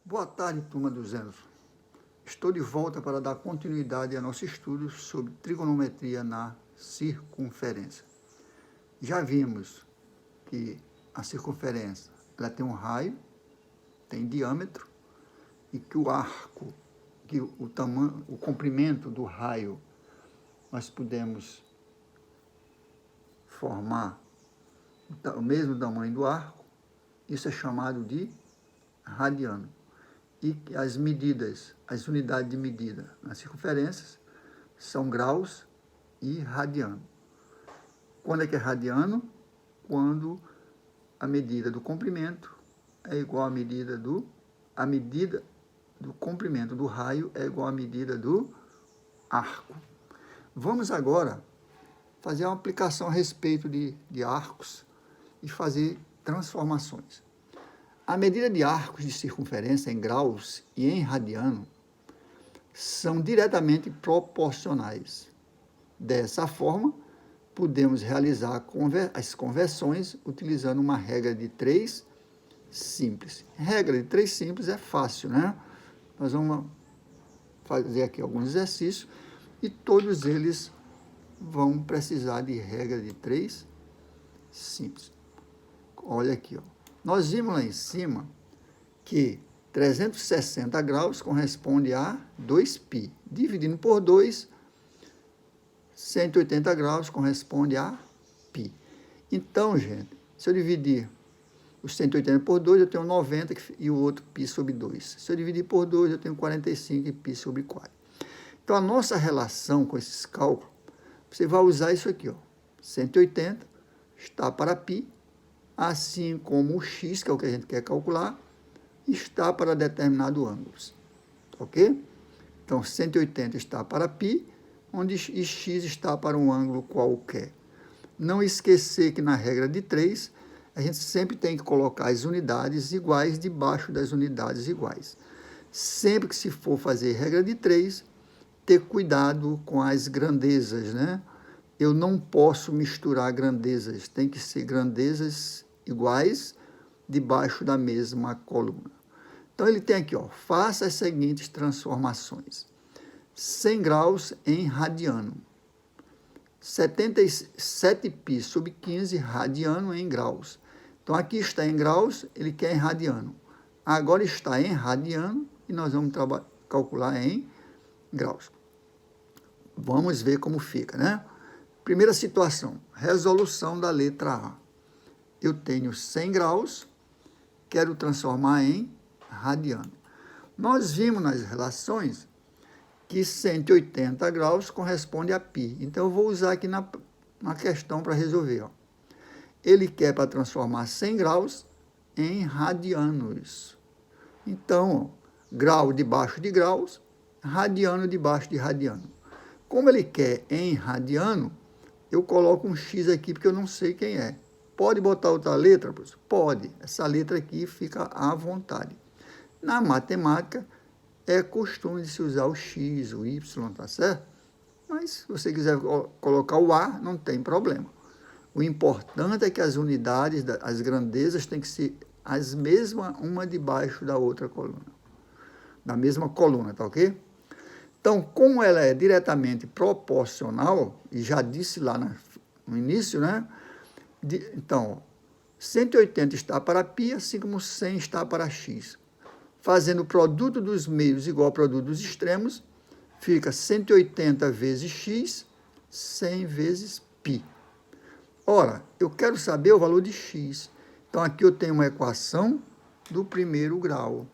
Boa tarde, turma do Zeno. Estou de volta para dar continuidade ao nosso estudo sobre trigonometria na circunferência. Já vimos que a circunferência ela tem um raio, tem diâmetro, e que o arco, que o tamanho, o comprimento do raio, nós podemos formar o mesmo tamanho do arco. Isso é chamado de radiano. E as medidas, as unidades de medida nas circunferências são graus e radiano. Quando é que é radiano? Quando a medida do comprimento é igual à medida do comprimento do raio é igual à medida do arco. Vamos agora fazer uma aplicação a respeito de arcos e fazer transformações. A medida de arcos de circunferência em graus e em radiano são diretamente proporcionais. Dessa forma, podemos realizar as conversões utilizando uma regra de 3 simples. Regra de 3 simples é fácil, né? Nós vamos fazer aqui alguns exercícios e todos eles vão precisar de regra de 3 simples. Olha aqui, ó. Nós vimos lá em cima que 360 graus corresponde a 2π. Dividindo por 2, 180 graus corresponde a π. Então, gente, se eu dividir os 180 por 2, eu tenho 90 e o outro π sobre 2. Se eu dividir por 2, eu tenho 45 e π sobre 4. Então, a nossa relação com esses cálculos, você vai usar isso aqui, ó. 180 está para π, assim como o x, que é o que a gente quer calcular, está para determinado ângulo. Ok? Então, 180 está para π, onde x está para um ângulo qualquer. Não esquecer que na regra de 3, a gente sempre tem que colocar as unidades iguais debaixo das unidades iguais. Sempre que se for fazer regra de 3, ter cuidado com as grandezas, né? Eu não posso misturar grandezas, tem que ser grandezas iguais debaixo da mesma coluna. Então, ele tem aqui, ó, faça as seguintes transformações. 100 graus em radiano. 77π sobre 15 radiano em graus. Então, aqui está em graus, ele quer em radiano. Agora está em radiano e nós vamos calcular em graus. Vamos ver como fica, né? Primeira situação, resolução da letra A. Eu tenho 100 graus, quero transformar em radiano. Nós vimos nas relações que 180 graus corresponde a π. Então, eu vou usar aqui na questão para resolver. Ó. Ele quer para transformar 100 graus em radianos. Então, ó, grau debaixo de graus, radiano debaixo de radiano. Como ele quer em radiano, eu coloco um x aqui porque eu não sei quem é. Pode botar outra letra, professor? Pode. Essa letra aqui fica à vontade. Na matemática, é costume de se usar o x, o y, tá certo? Mas, se você quiser colocar o a, não tem problema. O importante é que as unidades, as grandezas, têm que ser as mesmas, uma debaixo da outra coluna. Da mesma coluna, tá ok? Então, como ela é diretamente proporcional, e já disse lá no início, né? Então, 180 está para π, assim como 100 está para x. Fazendo o produto dos meios igual ao produto dos extremos, fica 180 vezes x, 100 vezes π. Ora, eu quero saber o valor de x. Então, aqui eu tenho uma equação do primeiro grau.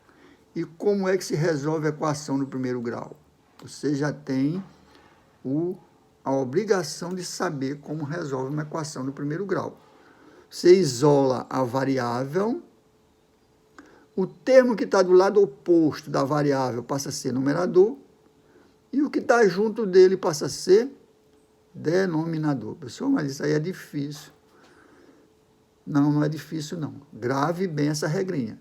E como é que se resolve a equação do primeiro grau? Você já tem a obrigação de saber como resolve uma equação do primeiro grau. Você isola a variável, o termo que está do lado oposto da variável passa a ser numerador, e o que está junto dele passa a ser denominador. Pessoal, mas isso aí é difícil. Não, não é difícil, não. Grave bem essa regrinha.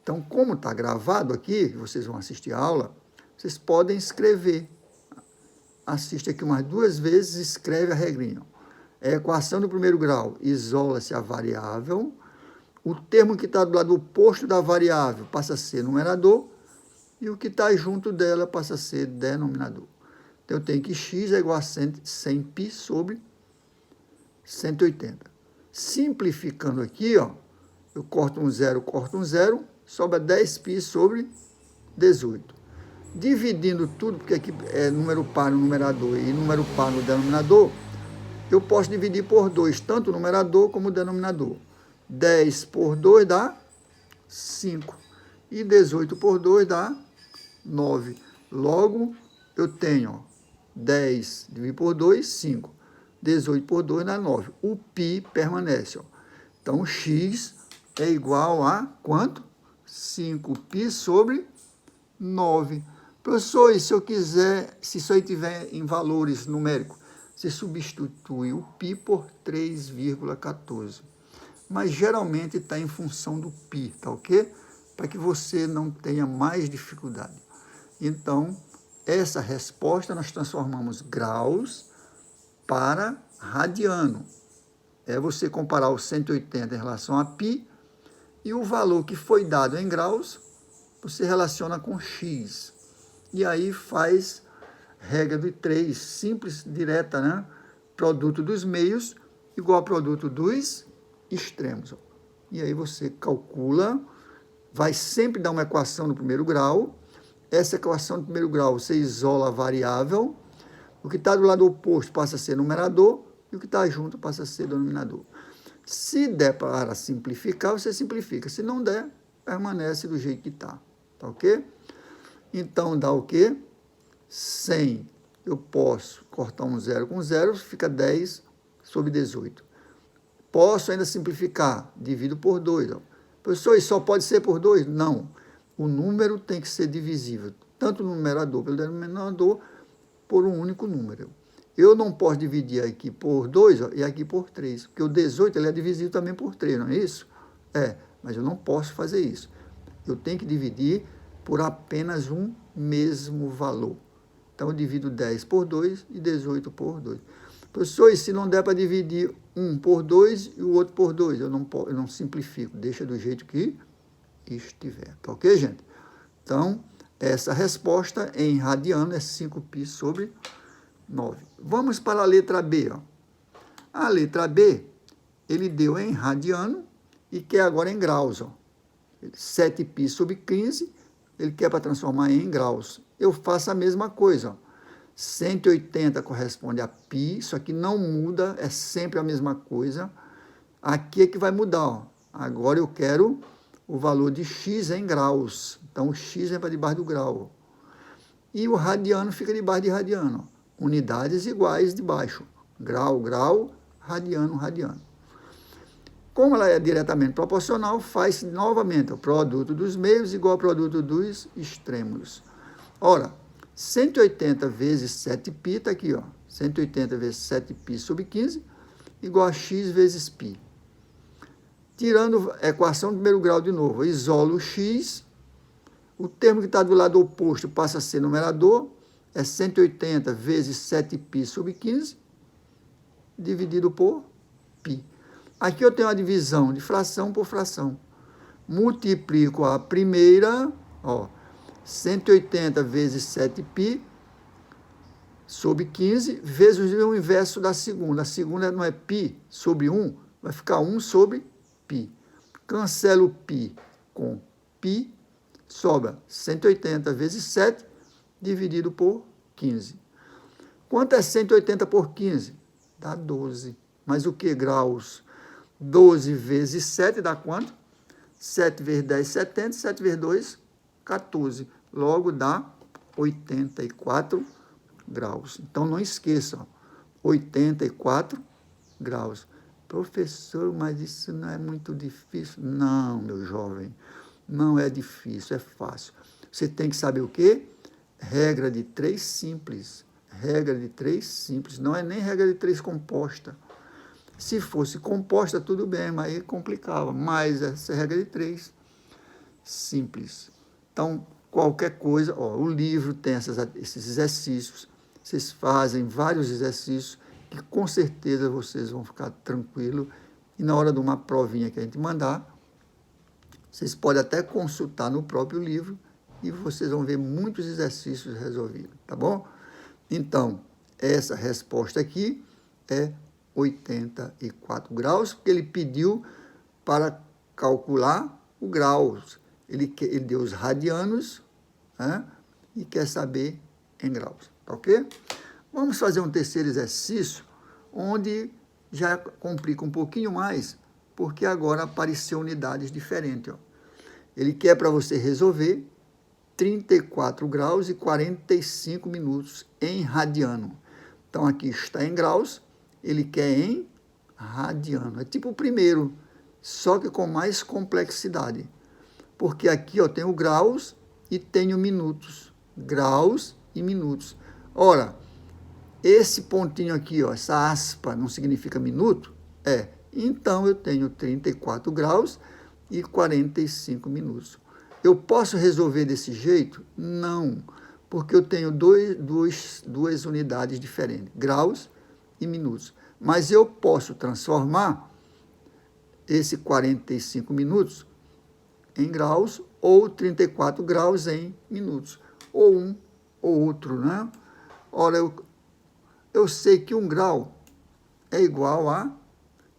Então, como está gravado aqui, vocês vão assistir a aula, vocês podem escrever. Assiste aqui umas 2 vezes e escreve a regrinha. É a equação do primeiro grau. Isola-se a variável. o termo que está do lado oposto da variável passa a ser numerador, e o que está junto dela passa a ser denominador. Então, eu tenho que x é igual a 100π sobre 180. Simplificando aqui, ó, eu corto um zero, sobra 10π sobre 18. Dividindo tudo, porque aqui é número par no numerador e número par no denominador, eu posso dividir por 2, tanto o numerador como o denominador. 10 por 2 dá 5. E 18 por 2 dá 9. Logo, eu tenho, ó, 10 dividido por 2, 5. 18 por 2 dá 9. O π permanece. Ó. Então, x é igual a quanto? 5π sobre 9. Professor, e se eu quiser, se isso aí tiver em valores numéricos, você substitui o π por 3,14. Mas geralmente está em função do π, tá ok? Para que você não tenha mais dificuldade. Então, essa resposta nós transformamos graus para radiano. É você comparar o 180 em relação a π e o valor que foi dado em graus, você relaciona com x. E aí faz regra de 3, simples, direta, né? Produto dos meios igual a produto dos extremos. E aí você calcula, vai sempre dar uma equação no primeiro grau. Essa equação do primeiro grau você isola a variável, o que está do lado oposto passa a ser numerador e o que está junto passa a ser denominador. Se der para simplificar, você simplifica. Se não der, permanece do jeito que está. Tá ok? Então, dá o quê? 100. Eu posso cortar um zero com zero, fica 10 sobre 18. Posso ainda simplificar, divido por 2. Ó. Professor, isso só pode ser por 2? Não. O número tem que ser divisível, tanto no numerador pelo denominador, por um único número. Eu não posso dividir aqui por 2 e aqui por 3, porque o 18 ele é divisível também por 3, não é isso? É, mas eu não posso fazer isso. Eu tenho que dividir por apenas um mesmo valor. Então, eu divido 10 por 2 e 18 por 2. Professor, e se não der para dividir um por 2 e o outro por 2? Eu não simplifico, deixa do jeito que estiver. Tá ok, gente? Então, essa resposta em radiano é 5π sobre 9. Vamos para a letra B. Ó. A letra B, ele deu em radiano e quer agora em graus. Ó. 7π sobre 15, ele quer para transformar em graus. Eu faço a mesma coisa. Ó. 180 corresponde a π, isso aqui não muda, é sempre a mesma coisa. Aqui é que vai mudar. Ó. Agora eu quero o valor de x em graus. Então, o x é para debaixo do grau. E o radiano fica debaixo de radiano. Unidades iguais debaixo. Grau, grau, radiano, radiano. Como ela é diretamente proporcional, faz novamente o produto dos meios igual ao produto dos extremos. Ora, 180 vezes 7π, está aqui, ó. 180 vezes 7π sobre 15, igual a x vezes π. Tirando a equação do primeiro grau de novo, eu isolo o x, o termo que está do lado oposto passa a ser numerador, é 180 vezes 7π sobre 15, dividido por π. Aqui eu tenho a divisão de fração por fração. Multiplico a primeira, ó, 180 vezes 7π sobre 15, vezes o inverso da segunda. A segunda não é π sobre 1, vai ficar 1 sobre π. Cancelo π com π, sobra 180 vezes 7, dividido por 15. Quanto é 180 por 15? Dá 12. Mas o que graus? 12 vezes 7 dá quanto? 7 vezes 10, 70. 7 vezes 2, 14. Logo dá 84 graus. Então, não esqueçam, 84 graus. Professor, mas isso não é muito difícil? Não, meu jovem, não é difícil, é fácil. Você tem que saber o quê? Regra de 3 simples. Regra de 3 simples. Não é nem regra de 3 composta. Se fosse composta, tudo bem, mas aí complicava. Mas essa é a regra de 3 simples. Então, qualquer coisa, ó, o livro tem esses exercícios. Vocês fazem vários exercícios que com certeza vocês vão ficar tranquilos. E na hora de uma provinha que a gente mandar, Vocês podem até consultar no próprio livro e vocês vão ver muitos exercícios resolvidos, tá bom? Então, essa resposta aqui é 84 graus, porque ele pediu para calcular o graus. Ele deu os radianos, né, e quer saber em graus, tá ok? Vamos fazer um terceiro exercício, onde já complica um pouquinho mais, porque agora apareceu unidades diferentes. Ó. Ele quer para você resolver 34 graus e 45 minutos em radiano. Então, aqui está em graus, ele quer em radiano. É tipo o primeiro, só que com mais complexidade. Porque aqui ó, tem o graus e tem o minutos. Graus e minutos. Ora, esse pontinho aqui, ó, essa aspa, não significa minuto? É. Então, eu tenho 34 graus e 45 minutos. Eu posso resolver desse jeito? Não, porque eu tenho duas unidades diferentes, graus e minutos. Mas eu posso transformar esse 45 minutos em graus ou 34 graus em minutos, ou um ou outro, né? Ora, eu sei que 1 grau é igual a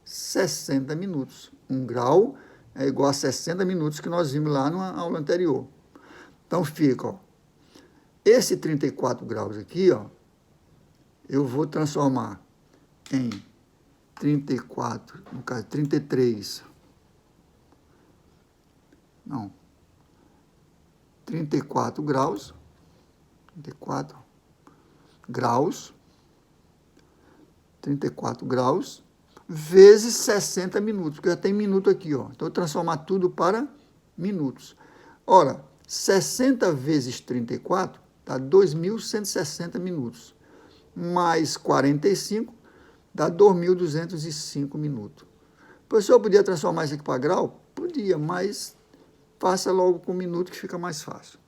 60 minutos. 1 grau é igual a 60 minutos que nós vimos lá na aula anterior. Então, fica, ó, esse 34 graus aqui, ó, eu vou transformar em 34, no caso, 33. Não. 34 graus. 34 graus. 34 graus vezes 60 minutos, porque já tem minuto aqui, ó. Então, eu vou transformar tudo para minutos. Ora, 60 vezes 34 dá 2.160 minutos. Mais 45 dá 2.205 minutos. O professor podia transformar isso aqui para grau? Podia, mas faça logo com minuto que fica mais fácil.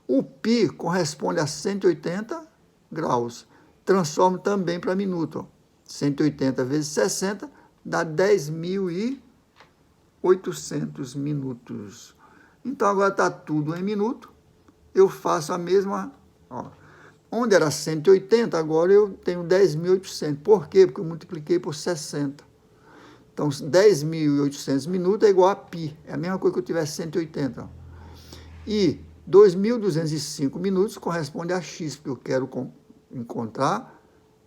O π corresponde a 180 graus. Transformo também para minuto, ó. 180 vezes 60 dá 10.800 minutos. Então, agora está tudo em minuto. Eu faço a mesma... Ó, onde era 180, agora eu tenho 10.800. Por quê? Porque eu multipliquei por 60. Então, 10.800 minutos é igual a π. É a mesma coisa que eu tivesse 180. Ó. E 2.205 minutos corresponde a x, porque eu quero encontrar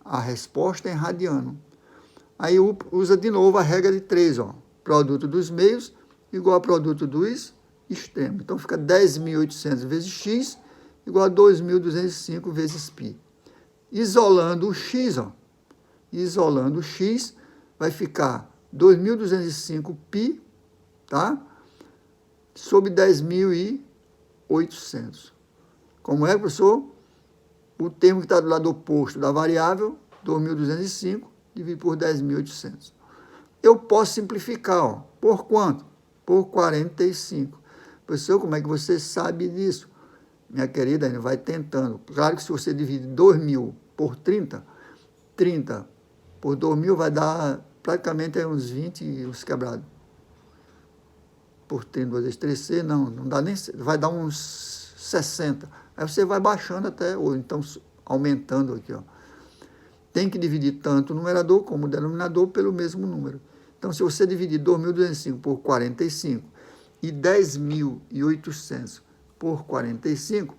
a resposta em radiano. Aí usa de novo a regra de 3, ó. Produto dos meios igual a produto dos extremos. Então, fica 10.800 vezes x igual a 2.205 vezes π. Isolando o x, ó. Isolando o x, vai ficar 2.205 π, tá? Sobre 10.800. Como é, professor? O termo que está do lado oposto da variável, 2.205, dividido por 10.800. Eu posso simplificar, ó. Por quanto? Por 45. Professor, como é que você sabe disso? Minha querida, ainda vai tentando. Claro que se você divide 2.000 por 30, 30 por 2.000 vai dar praticamente uns 20 e uns quebrados. Por 30, 2 vezes 3C, não dá nem... Vai dar uns 60. Aí você vai baixando até, ou então aumentando aqui, ó. Tem que dividir tanto o numerador como o denominador pelo mesmo número. Então, se você dividir 2.205 por 45 e 10.800 por 45,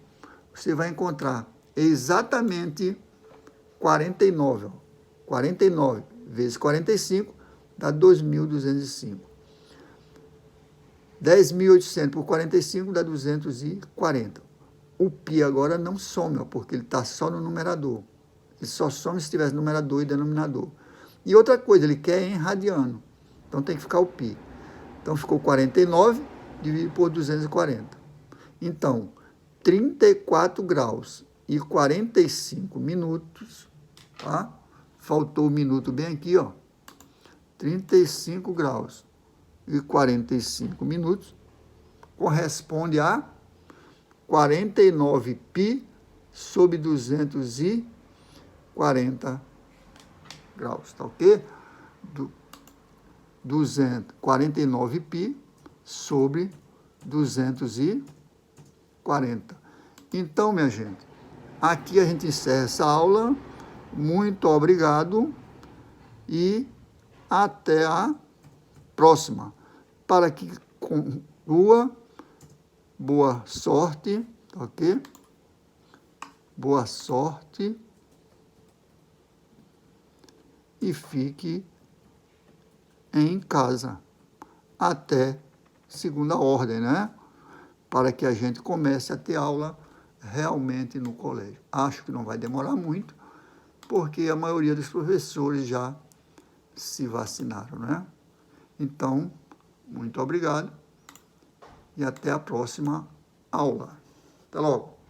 você vai encontrar exatamente 49. Ó. 49 vezes 45 dá 2.205. 10.800 por 45 dá 240. O π agora não some, ó, porque ele está só no numerador. Ele só some se tivesse numerador e denominador. E outra coisa, ele quer em radiano. Então, tem que ficar o π. Então, ficou 49 dividido por 240. Então, 34 graus e 45 minutos, tá? Faltou o minuto bem aqui, ó. 35 graus e 45 minutos corresponde a 49 π sobre 240 graus, tá ok? 49 π sobre 240. Então, minha gente, aqui a gente encerra essa aula. Muito obrigado e até a próxima. Para que conclua, boa sorte, ok? Boa sorte e fique em casa até segunda ordem, né? Para que a gente comece a ter aula realmente no colégio. Acho que não vai demorar muito, porque a maioria dos professores já se vacinaram, né? Então, muito obrigado e até a próxima aula. Até logo!